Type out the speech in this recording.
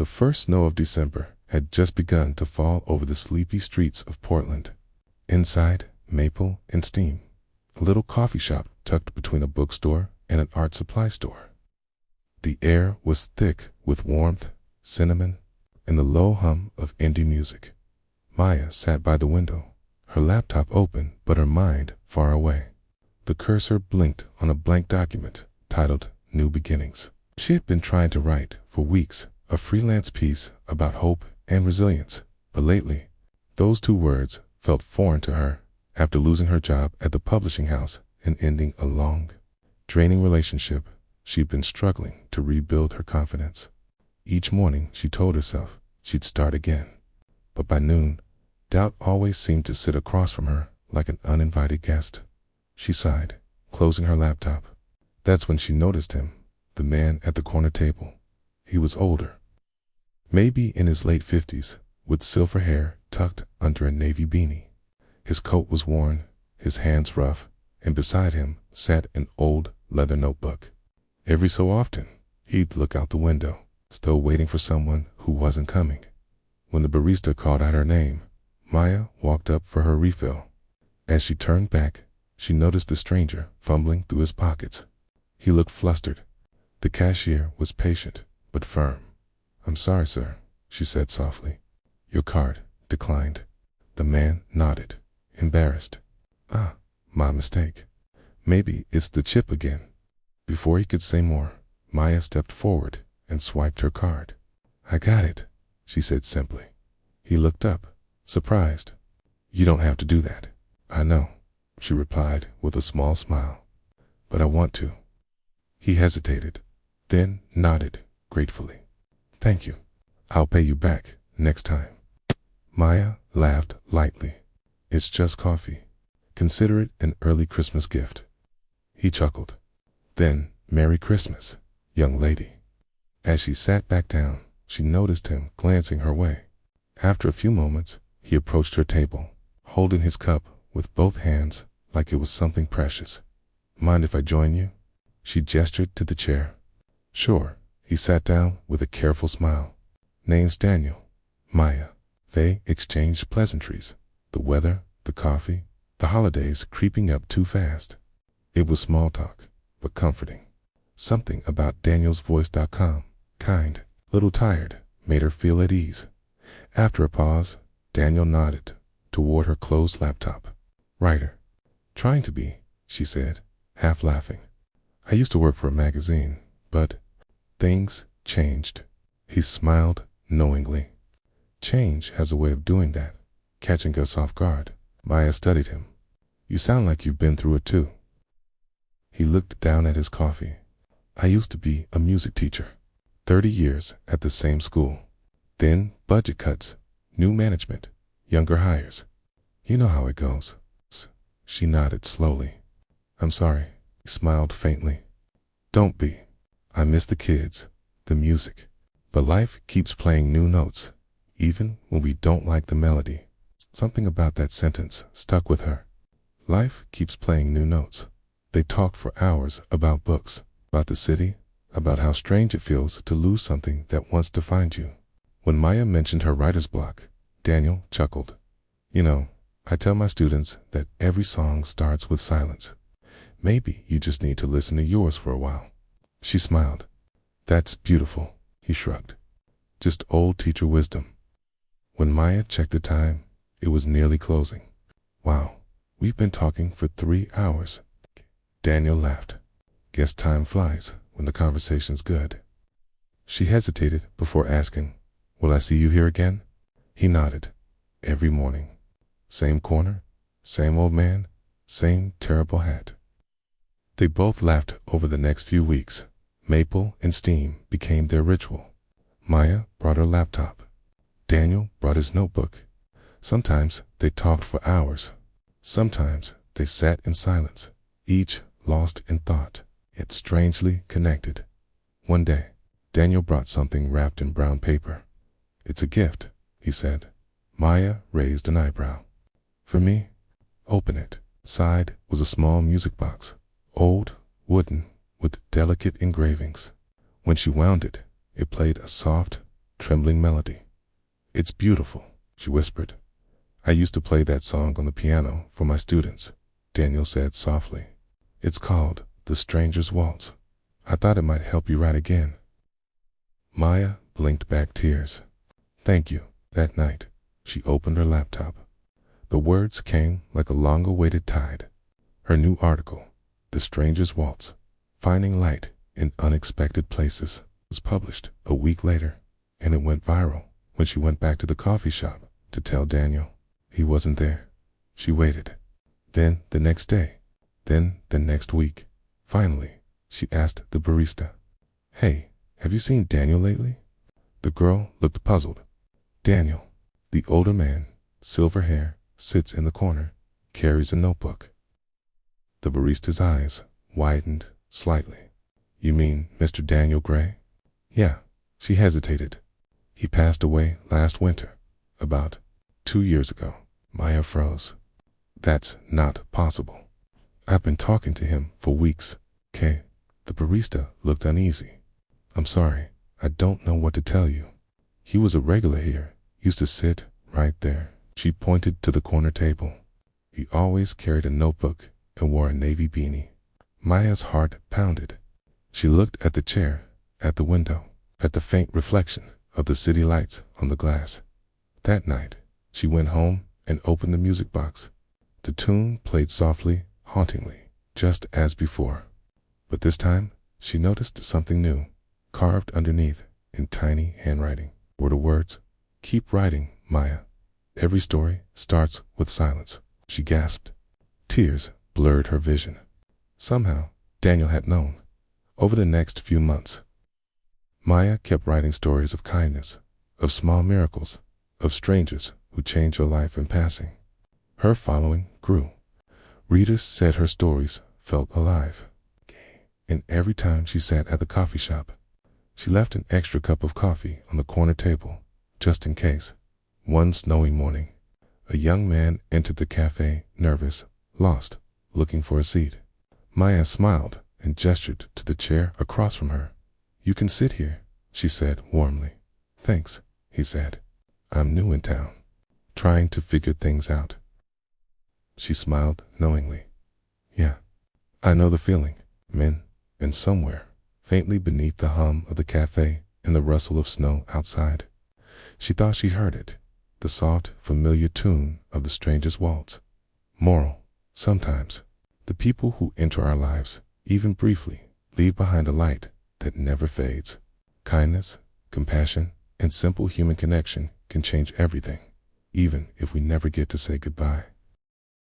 The first snow of December had just begun to fall over the sleepy streets of Portland. Inside, Maple and Steam, a little coffee shop tucked between a bookstore and an art supply store. The air was thick with warmth, cinnamon, and the low hum of indie music. Maya sat by the window, her laptop open but her mind far away. The cursor blinked on a blank document titled New Beginnings. She had been trying to write for weeks a freelance piece about hope and resilience, but lately, those two words felt foreign to her after losing her job at the publishing house and ending a long, draining relationship. She'd been struggling to rebuild her confidence. Each morning she told herself she'd start again, but by noon, doubt always seemed to sit across from her like an uninvited guest. She sighed, closing her laptop. That's when she noticed him, the man at the corner table. He was older, maybe in his late 50s, with silver hair tucked under a navy beanie. His coat was worn, his hands rough, and beside him sat an old leather notebook. Every so often, he'd look out the window, still waiting for someone who wasn't coming. When the barista called out her name, Maya walked up for her refill. As she turned back, she noticed the stranger fumbling through his pockets. He looked flustered. The cashier was patient, but firm. "I'm sorry, sir," she said softly. "Your card declined." The man nodded, embarrassed. "Ah, my mistake. Maybe it's the chip again." Before he could say more, Maya stepped forward and swiped her card. "I got it," she said simply. He looked up, surprised. "You don't have to do that." "I know," she replied with a small smile. "But I want to." He hesitated, then nodded gratefully. "Thank you. I'll pay you back next time." Maya laughed lightly. "It's just coffee. Consider it an early Christmas gift." He chuckled. "Then, Merry Christmas, young lady." As she sat back down, she noticed him glancing her way. After a few moments, he approached her table, holding his cup with both hands like it was something precious. "Mind if I join you?" She gestured to the chair. "Sure." He sat down with a careful smile. "Name's Daniel." "Maya." They exchanged pleasantries, the weather, the coffee, the holidays creeping up too fast. It was small talk, but comforting. Something about danielsvoice.com, kind, little tired, made her feel at ease. After a pause, Daniel nodded toward her closed laptop. "Writer." "Trying to be," she said, half laughing. "I used to work for a magazine, but things changed." He smiled knowingly. Change has a way of doing that, catching us off guard. Maya studied him. "You sound like you've been through it too." He looked down at his coffee. "I used to be a music teacher, 30 years at the same school. Then budget cuts, new management, younger hires. You know how it goes." She nodded slowly. "I'm sorry." He smiled faintly. "Don't be. I miss the kids, the music. But life keeps playing new notes, even when we don't like the melody." Something about that sentence stuck with her. Life keeps playing new notes. They talked for hours about books, about the city, about how strange it feels to lose something that once defined you. When Maya mentioned her writer's block, Daniel chuckled. "You know, I tell my students that every song starts with silence. Maybe you just need to listen to yours for a while." She smiled. "That's beautiful," he shrugged. "Just old teacher wisdom." When Maya checked the time, it was nearly closing. "Wow, we've been talking for 3 hours." Daniel laughed. "Guess time flies when the conversation's good." She hesitated before asking, "Will I see you here again?" He nodded. "Every morning. Same corner, same old man, same terrible hat." They both laughed over the next few weeks. Maple and Steam became their ritual. Maya brought her laptop. Daniel brought his notebook. Sometimes they talked for hours. Sometimes they sat in silence, each lost in thought, yet strangely connected. One day, Daniel brought something wrapped in brown paper. "It's a gift," he said. Maya raised an eyebrow. "For me?" "Open it." Inside was a small music box, old, wooden, with delicate engravings. When she wound it, it played a soft, trembling melody. "It's beautiful," she whispered. "I used to play that song on the piano for my students," Daniel said softly. "It's called The Stranger's Waltz. I thought it might help you write again." Maya blinked back tears. "Thank you." That night, she opened her laptop. The words came like a long-awaited tide. Her new article, The Stranger's Waltz, Finding Light in Unexpected Places, was published a week later, and it went viral. When she went back to the coffee shop to tell Daniel, he wasn't there. She waited. Then the next day. Then the next week. Finally, she asked the barista, "Hey, have you seen Daniel lately?" The girl looked puzzled. Daniel, the older man, silver hair, sits in the corner, carries a notebook. The barista's eyes widened slightly. "You mean Mr. Daniel Gray?" "Yeah." She hesitated. "He passed away last winter, about 2 years ago." Maya froze. "That's not possible. I've been talking to him for weeks." "Kay." The barista looked uneasy. "I'm sorry, I don't know what to tell you. He was a regular here, used to sit right there." She pointed to the corner table. "He always carried a notebook and wore a navy beanie." Maya's heart pounded. She looked at the chair, at the window, at the faint reflection of the city lights on the glass. That night, she went home and opened the music box. The tune played softly, hauntingly, just as before. But this time, she noticed something new. Carved underneath, in tiny handwriting, were the words, "Keep writing, Maya. Every story starts with silence." She gasped. Tears blurred her vision. Somehow, Daniel had known. Over the next few months, Maya kept writing stories of kindness, of small miracles, of strangers who changed her life in passing. Her following grew. Readers said her stories felt alive. And every time she sat at the coffee shop, she left an extra cup of coffee on the corner table, just in case. One snowy morning, a young man entered the cafe, nervous, lost, looking for a seat. Maya smiled and gestured to the chair across from her. "You can sit here," she said warmly. "Thanks," he said. "I'm new in town, trying to figure things out." She smiled knowingly. "Yeah, I know the feeling, man." And somewhere, faintly beneath the hum of the cafe and the rustle of snow outside, she thought she heard it, the soft, familiar tune of the Stranger's Waltz. Moral: sometimes, the people who enter our lives, even briefly, leave behind a light that never fades. Kindness, compassion, and simple human connection can change everything, even if we never get to say goodbye.